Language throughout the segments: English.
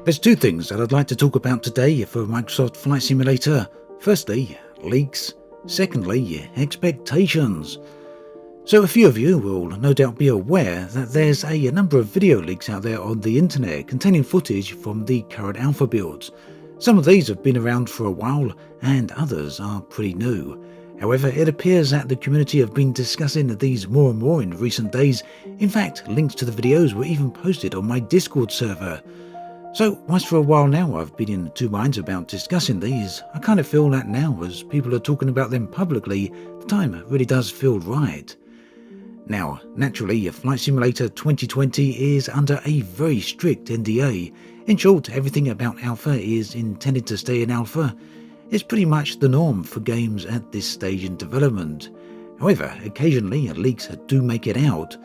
There's two things that I'd like to talk about today for Microsoft Flight Simulator. Firstly, leaks. Secondly, expectations. So a few of you will no doubt be aware that there's a number of video leaks out there on the internet containing footage from the current alpha builds. Some of these have been around for a while and others are pretty new. However, it appears that the community have been discussing these more and more in recent days. In fact, links to the videos were even posted on my Discord server. So, whilst for a while now I've been in two minds about discussing these, I kind of feel that now, as people are talking about them publicly, the time really does feel right. Now, naturally, Flight Simulator 2020 is under a very strict NDA. In short, everything about alpha is intended to stay in alpha. It's pretty much the norm for games at this stage in development. However, occasionally leaks do make it out.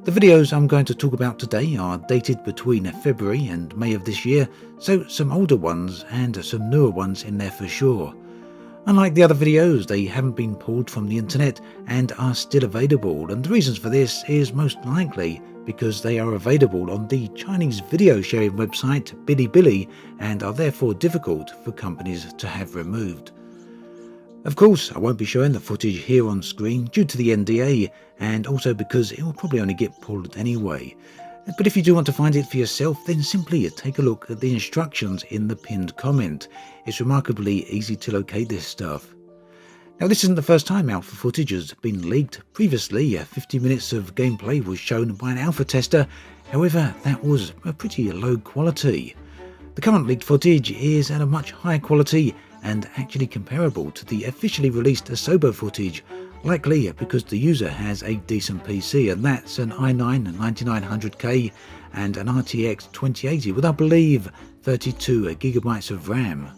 The videos I'm going to talk about today are dated between February and May of this year, so some older ones and some newer ones in there for sure. Unlike the other videos, they haven't been pulled from the internet and are still available, and the reasons for this is most likely because they are available on the Chinese video sharing website Bilibili and are therefore difficult for companies to have removed. Of course, I won't be showing the footage here on screen due to the NDA, and also because it will probably only get pulled anyway. But if you do want to find it for yourself, then simply take a look at the instructions in the pinned comment. It's remarkably easy to locate this stuff. Now, this isn't the first time alpha footage has been leaked. Previously, 50 minutes of gameplay was shown by an alpha tester, however that was a pretty low quality. The current leaked footage is at a much higher quality and actually comparable to the officially released Asobo footage, likely because the user has a decent PC, and that's an i9 9900K and an RTX 2080 with, I believe, 32GB of RAM.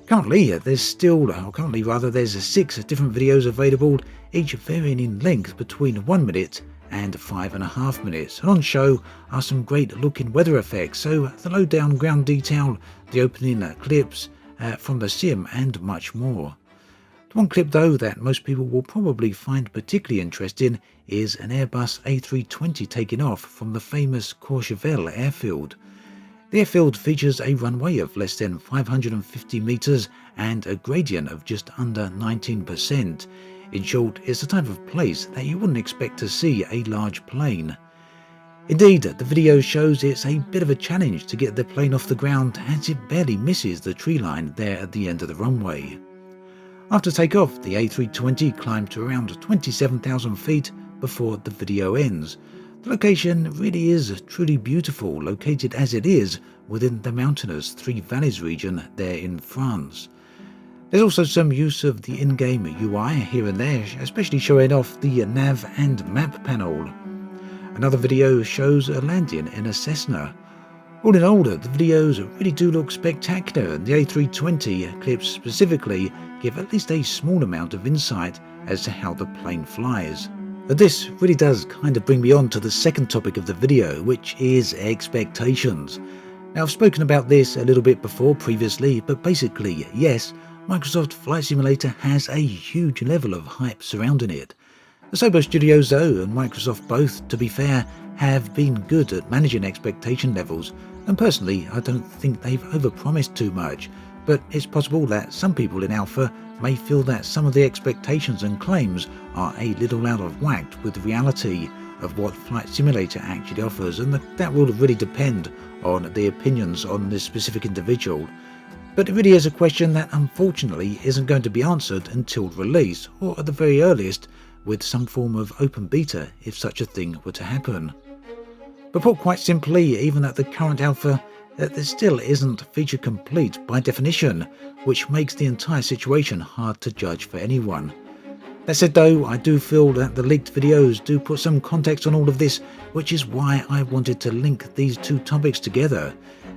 Currently, there's 6 different videos available, each varying in length between 1 minute and 5.5 minutes, and on show are some great looking weather effects, so the low down ground detail, the opening clips from the sim, and much more. The one clip though that most people will probably find particularly interesting is an Airbus A320 taking off from the famous Courchevel airfield. The airfield features a runway of less than 550 meters and a gradient of just under 19%. In short, it's the type of place that you wouldn't expect to see a large plane. Indeed, the video shows it's a bit of a challenge to get the plane off the ground, as it barely misses the tree line there at the end of the runway. After takeoff, the A320 climbed to around 27,000 feet before the video ends. The location really is truly beautiful, located as it is within the mountainous Three Valleys region there in France. There's also some use of the in-game UI here and there, especially showing off the nav and map panel. Another video shows a landing in a Cessna. All in all, the videos really do look spectacular, and the A320 clips specifically give at least a small amount of insight as to how the plane flies. But this really does kind of bring me on to the second topic of the video, which is expectations. Now, I've spoken about this a little bit before previously, but basically, yes, Microsoft Flight Simulator has a huge level of hype surrounding it. Asobo Studios though and Microsoft both, to be fair, have been good at managing expectation levels, and personally I don't think they've overpromised too much, but it's possible that some people in alpha may feel that some of the expectations and claims are a little out of whack with the reality of what Flight Simulator actually offers, and that will really depend on the opinions on this specific individual. But it really is a question that unfortunately isn't going to be answered until release, or at the very earliest with some form of open beta if such a thing were to happen. But put quite simply, even at the current alpha, there still isn't feature complete by definition, which makes the entire situation hard to judge for anyone. That said though, I do feel that the leaked videos do put some context on all of this, which is why I wanted to link these two topics together.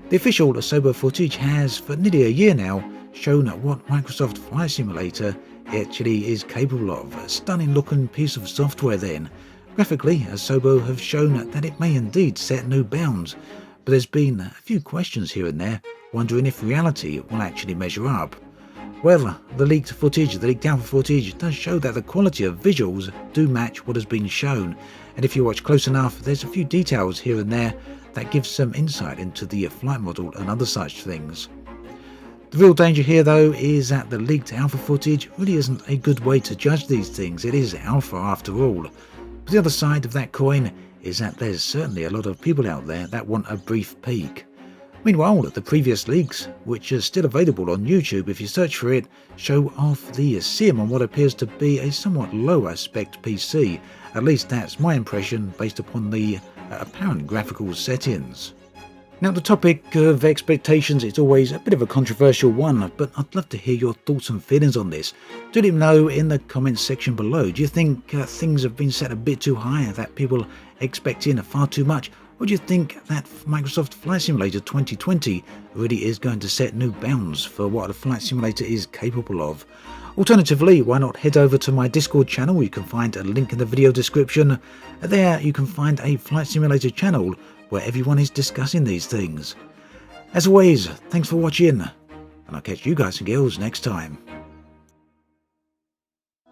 The official Asobo footage has, for nearly a year now, shown what Microsoft Flight Simulator actually is capable of. A stunning looking piece of software then. Graphically, Asobo have shown that it may indeed set new bounds, but there's been a few questions here and there, wondering if reality will actually measure up. Well, the leaked alpha footage does show that the quality of visuals do match what has been shown, and if you watch close enough, there's a few details here and there that give some insight into the flight model and other such things. The real danger here though is that the leaked alpha footage really isn't a good way to judge these things. It is alpha after all. But the other side of that coin is that there's certainly a lot of people out there that want a brief peek. Meanwhile, the previous leaks, which are still available on YouTube if you search for it, show off the sim on what appears to be a somewhat lower spec PC. At least that's my impression based upon the apparent graphical settings. Now, the topic of expectations is always a bit of a controversial one, but I'd love to hear your thoughts and feelings on this. Do let me know in the comments section below. Do you think things have been set a bit too high, that people expecting far too much? Or do you think that Microsoft Flight Simulator 2020 really is going to set new bounds for what a flight simulator is capable of? Alternatively, why not head over to my Discord channel? You can find a link in the video description. There you can find a flight simulator channel where everyone is discussing these things. As always, thanks for watching, and I'll catch you guys and girls next time.